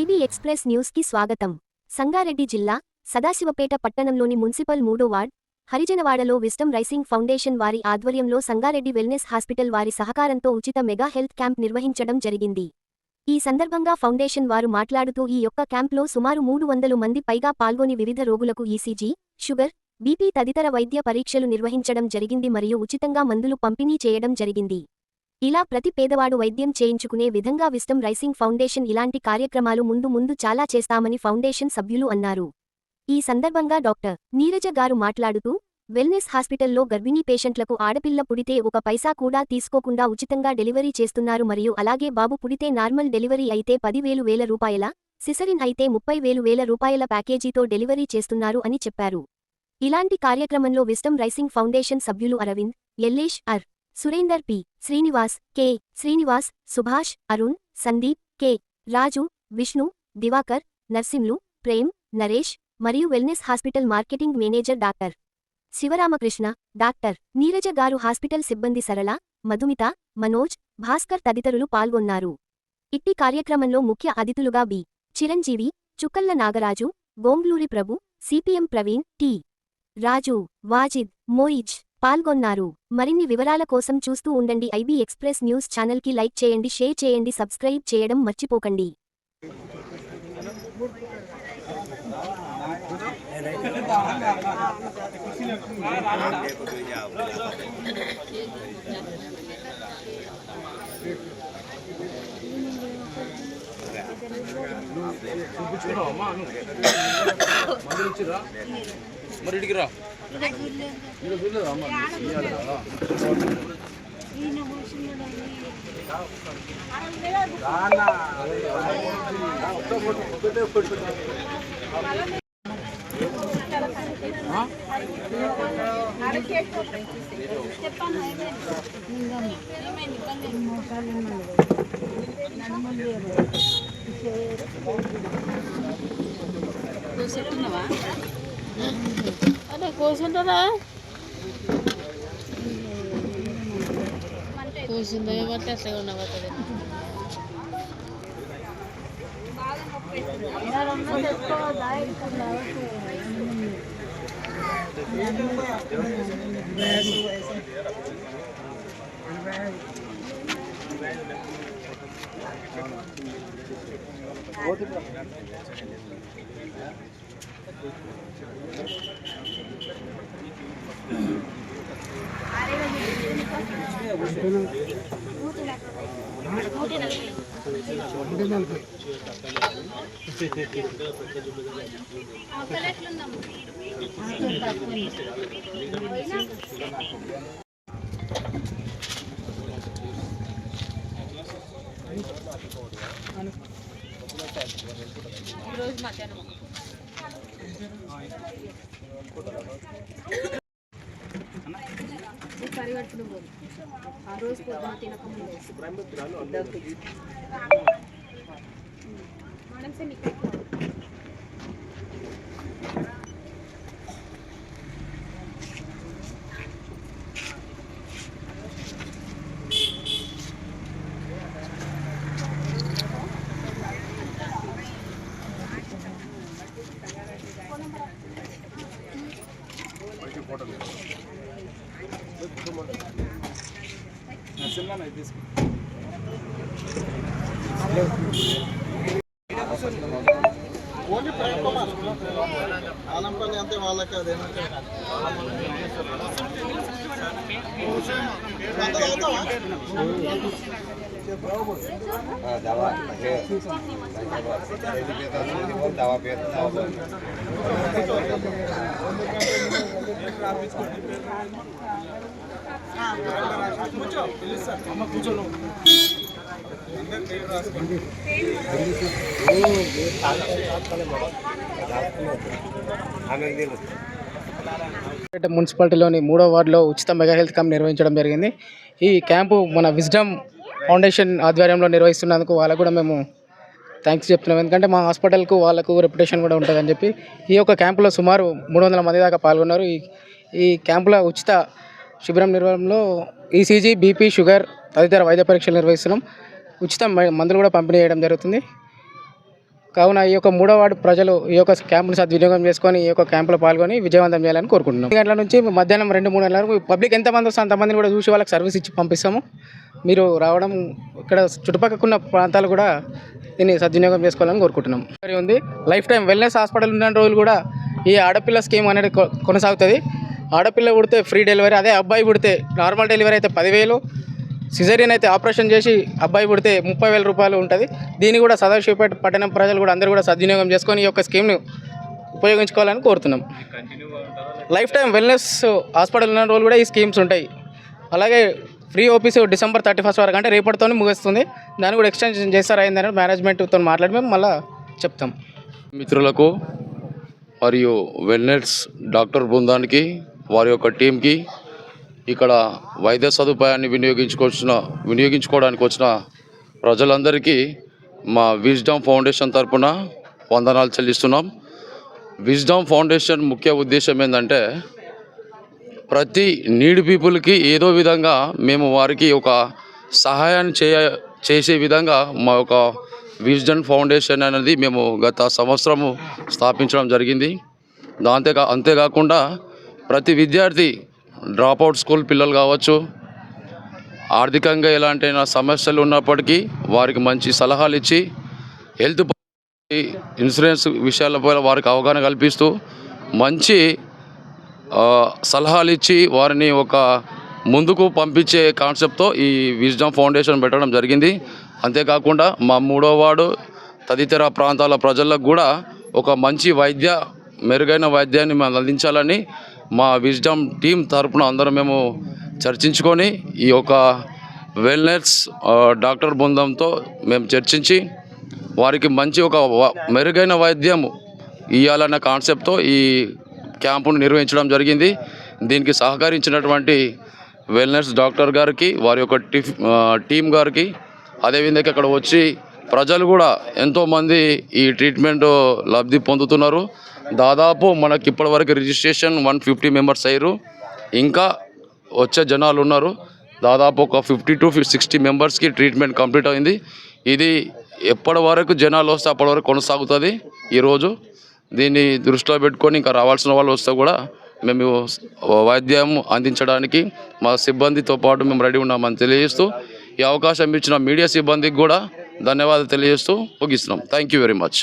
IB express న్యూస్కి స్వాగతం. సంగారెడ్డి జిల్లా సదాశివపేట పట్టణంలోని మున్సిపల్ 3వ వార్డ్ హరిజనవాడలో విస్డమ్ రైసింగ్ ఫౌండేషన్ వారి ఆధ్వర్యంలో సంగారెడ్డి వెల్నెస్ హాస్పిటల్ వారి సహకారంతో ఉచిత మెగా హెల్త్ క్యాంప్ నిర్వహించడం జరిగింది. ఈ సందర్భంగా ఫౌండేషన్ వారు మాట్లాడుతూ ఈ యొక్క క్యాంప్లో సుమారు 300 మంది పైగా పాల్గొని వివిధ రోగులకు ఈసీజీ, షుగర్, బీపీ తదితర వైద్య పరీక్షలు నిర్వహించడం జరిగింది మరియు ఉచితంగా మందులు పంపిణీ చేయడం జరిగింది. ఇలా ప్రతి పేదవాడు వైద్యం చేయించుకునే విధంగా విస్డమ్ రైసింగ్ ఫౌండేషన్ ఇలాంటి కార్యక్రమాలు ముందు చాలా చేస్తామని ఫౌండేషన్ సభ్యులు అన్నారు. ఈ సందర్భంగా డాక్టర్ నీరజ గారు మాట్లాడుతూ వెల్నెస్ హాస్పిటల్లో గర్భిణీ పేషెంట్లకు ఆడపిల్ల పుడితే ఒక పైసా కూడా తీసుకోకుండా ఉచితంగా డెలివరీ చేస్తున్నారు మరియు అలాగే బాబు పుడితే నార్మల్ డెలివరీ అయితే 10,000 రూపాయల, సిసరిన్ అయితే 30,000 రూపాయల ప్యాకేజీతో డెలివరీ చేస్తున్నారు అని చెప్పారు. ఇలాంటి కార్యక్రమంలో విస్డమ్ రైసింగ్ ఫౌండేషన్ సభ్యులు Aravind, Ellesh, R. Surender, P. Srinivas, K. Srinivas, Subhash, Arun, Sandeep, K. Raju, Vishnu, Diwakar, Narsimlu, Prem, Naresh మరియు wellness hospital marketing manager doctor Sivaramakrishna, doctor Neeraja garu, hospital సిబ్బంది సరళ, మధుమిత, మనోజ్, భాస్కర్ తదితరులు పాల్గొన్నారు. ఇట్టి కార్యక్రమంలో ముఖ్య అతిథులుగా బి. చిరంజీవి, చుక్కల్ల నాగరాజు, గోంగ్లూరి ప్రభు, సిపిఎం ప్రవీణ్, టి. రాజు, వాజిద్, మోయిజ్ పాల్గొన్నారు. మరిన్ని వివరాల కోసం చూస్తూ ఉండండి ఐబీ ఎక్స్ప్రెస్ న్యూస్ ఛానల్కి లైక్ చేయండి, షేర్ చేయండి, సబ్స్క్రైబ్ చేయడం మర్చిపోకండి. అదే కూర్చుంటారా కూర్చుందో ఏమంటే అట్లా ఉండబోతుంది. రోజు మధ్యాహ్నం పరిగెట్టుకుని పోదు ఆ రోజు పొద్దున తినకుండా మేడం సార్ నీకు ఓన్లీ ప్రైమ్ కుమార్ ఆనంపల్లి అంతే వాళ్ళకి అదేమంటే కూర్చోను మున్సిపాలిటీలోని 3వ వార్డులో ఉచిత మెగా హెల్త్ క్యాంప్ నిర్వహించడం జరిగింది. ఈ క్యాంపు మన విజ్డమ్ ఫౌండేషన్ ఆధ్వర్యంలో నిర్వహిస్తున్నందుకు వాళ్ళకు కూడా మేము థ్యాంక్స్ చెప్తున్నాం. ఎందుకంటే మా హాస్పిటల్కు వాళ్ళకు రెప్యుటేషన్ కూడా ఉంటుందని చెప్పి ఈ యొక్క క్యాంపులో సుమారు 300 మంది దాకా పాల్గొన్నారు. ఈ క్యాంపులో ఉచిత శిబిరం నిర్వహణలో ఈసీజీ, బీపీ, షుగర్ తదితర వైద్య పరీక్షలు నిర్వహిస్తున్నాం. ఉచిత మందులు కూడా పంపిణీ చేయడం జరుగుతుంది. కావున ఈ యొక్క 3వ వార్డు ప్రజలు ఈ యొక్క క్యాంపును సద్వినియోగం చేసుకొని ఈ యొక్క క్యాంపులో పాల్గొని విజయవంతం చేయాలని కోరుకుంటున్నాం. 3 గంటల నుంచి మధ్యాహ్నం 2-3 గంటల వరకు పబ్లిక్ ఎంతమంది వస్తే అంతమందిని కూడా చూసి వాళ్ళకి సర్వీస్ ఇచ్చి పంపిస్తాము. మీరు రావడం ఇక్కడ చుట్టుపక్కల ఉన్న ప్రాంతాలు కూడా దీన్ని సద్వినియోగం చేసుకోవాలని కోరుకుంటున్నాం. ఉంది లైఫ్ టైం వెల్నెస్ హాస్పిటల్ ఉన్న రోజులు కూడా ఈ ఆడపిల్ల స్కీమ్ అనేది కొనసాగుతుంది. ఆడపిల్ల పుడితే ఫ్రీ డెలివరీ, అదే అబ్బాయి పుడితే నార్మల్ డెలివరీ అయితే 10,000, సిజేరియన్ అయితే ఆపరేషన్ చేసి అబ్బాయి పుడితే 30,000 రూపాయలు ఉంటుంది. దీన్ని కూడా సదాశివపేట పట్టణం ప్రజలు కూడా అందరూ కూడా సద్వినియోగం చేసుకొని ఈ యొక్క స్కీమ్ను ఉపయోగించుకోవాలని కోరుతున్నాం. లైఫ్ టైం వెల్నెస్ హాస్పిటల్ ఉన్న రోజులు కూడా ఈ స్కీమ్స్ ఉంటాయి. అలాగే ఫ్రీ ఓపీసీ December 31 వరకు, అంటే రేపటితో ముగుస్తుంది. దాన్ని కూడా ఎక్స్టెన్షన్ చేస్తారు అయిందని మేనేజ్మెంట్తో మాట్లాడి మేము మళ్ళీ చెప్తాం. మిత్రులకు మరియు వెల్నెస్ డాక్టర్ బృందానికి, వారి యొక్క టీంకి, ఇక్కడ వైద్య సదుపాయాన్ని వినియోగించుకోవడానికి వచ్చిన ప్రజలందరికీ మా విజ్డమ్ ఫౌండేషన్ తరపున వందనాలు చెల్లిస్తున్నాం. విజ్డమ్ ఫౌండేషన్ ముఖ్య ఉద్దేశం ఏంటంటే ప్రతి నీడ్ పీపుల్కి ఏదో విధంగా మేము వారికి ఒక సహాయాన్ని చేసే విధంగా మా యొక్క విజ్డమ్ ఫౌండేషన్ అనేది మేము గత సంవత్సరము స్థాపించడం జరిగింది. అంతేకాకుండా ప్రతి విద్యార్థి డ్రాప్అవుట్ స్కూల్ పిల్లలు కావచ్చు, ఆర్థికంగా ఎలాంటి సమస్యలు ఉన్నప్పటికీ వారికి మంచి సలహాలు ఇచ్చి, హెల్త్ ఇన్సూరెన్స్ విషయాలపై వారికి అవగాహన కల్పిస్తూ మంచి సలహాలు ఇచ్చి వారిని ఒక ముందుకు పంపించే కాన్సెప్ట్తో ఈ విజ్డమ్ ఫౌండేషన్ పెట్టడం జరిగింది. అంతేకాకుండా మా 3వ వార్డు తదితర ప్రాంతాల ప్రజలకు కూడా ఒక మంచి మెరుగైన వైద్యాన్ని మేము అందించాలని మా విజ్డమ్ టీం తరపున అందరం మేము చర్చించుకొని ఈ యొక్క వెల్నెస్ డాక్టర్ బృందంతో మేము చర్చించి వారికి మంచి ఒక మెరుగైన వైద్యం ఇవ్వాలన్న కాన్సెప్ట్తో ఈ క్యాంపును నిర్వహించడం జరిగింది. దీనికి సహకరించినటువంటి వెల్నెస్ డాక్టర్ గారికి, వారి యొక్క టీం గారికి, అదేవిధంగా ఇక్కడ వచ్చి ప్రజలు కూడా ఎంతోమంది ఈ ట్రీట్మెంట్ లబ్ధి పొందుతున్నారు. దాదాపు మనకి ఇప్పటివరకు రిజిస్ట్రేషన్ 150 మెంబర్స్ అయ్యారు. ఇంకా వచ్చే జనాలు ఉన్నారు. దాదాపు ఒక 50 to 60 మెంబర్స్కి ట్రీట్మెంట్ కంప్లీట్ అయింది. ఇది ఎప్పటి వరకు జనాలు వస్తే అప్పటి వరకు కొనసాగుతుంది. ఈరోజు దీన్ని దృష్టిలో పెట్టుకొని ఇంకా రావాల్సిన వాళ్ళు వస్తే కూడా మేము వైద్యం అందించడానికి మా సిబ్బందితో పాటు మేము రెడీ ఉన్నామని తెలియజేస్తూ, ఈ అవకాశం ఇచ్చిన మీడియా సిబ్బందికి కూడా ధన్యవాదాలు తెలియజేస్తూ ముగిస్తున్నాం. Thank you very much.